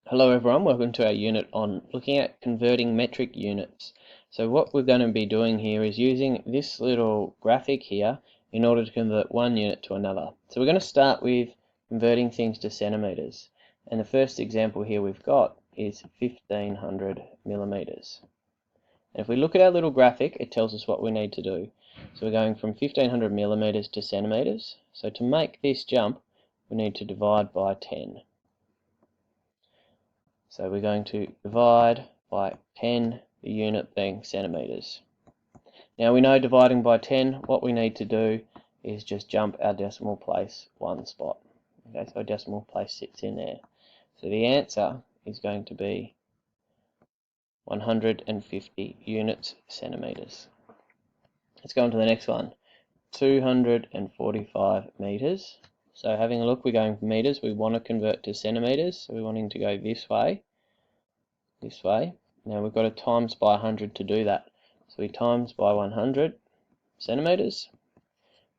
Hello everyone, welcome to our unit on looking at converting metric units. So what we're going to be doing here is using this little graphic here in order to convert one unit to another. So we're going to start with converting things to centimeters. And the first example here we've got is 1500 millimeters. And if we look at our little graphic, it tells us what we need to do. So we're going from 1500 millimeters to centimeters. So to make this jump, we need to divide by 10. So we're going to divide by 10, the unit being centimeters. Now we know dividing by 10, what we need to do is just jump our decimal place one spot. Okay, so our decimal place sits in there. So the answer is going to be 150 units centimeters. Let's go on to the next one. 245 meters. So having a look, we're going from meters, we want to convert to centimeters, so we're wanting to go this way. Now we've got to times by 100 to do that. So we times by 100 centimeters.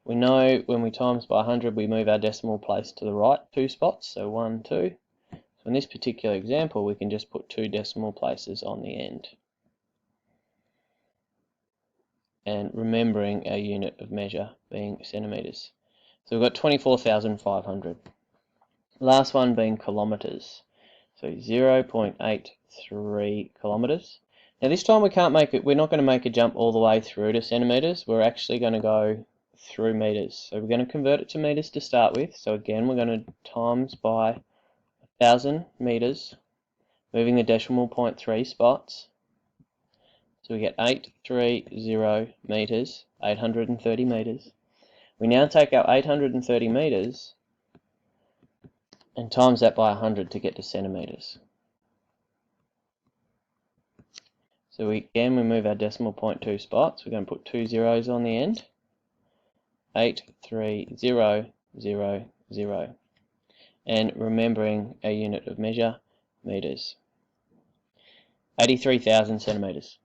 We know when we times by 100 we move our decimal place to the right 2 spots, so 1, 2. So in this particular example we can just put 2 decimal places on the end. And remembering our unit of measure being centimeters. So we've got 24,500. Last one being kilometers. So 0.83 kilometers. Now this time we can't make it, we're not going to make a jump all the way through to centimeters, we're actually going to go through meters. So we're going to convert it to meters to start with. So again we're going to times by 1000 meters, moving the decimal point 3 spots. So we get 830 meters, 830 meters. We now take our 830 meters and times that by 100 to get to centimeters. So we move our decimal point 2 spots. We're going to put 2 zeros on the end. 83000. And remembering our unit of measure, meters. 83,000 centimeters.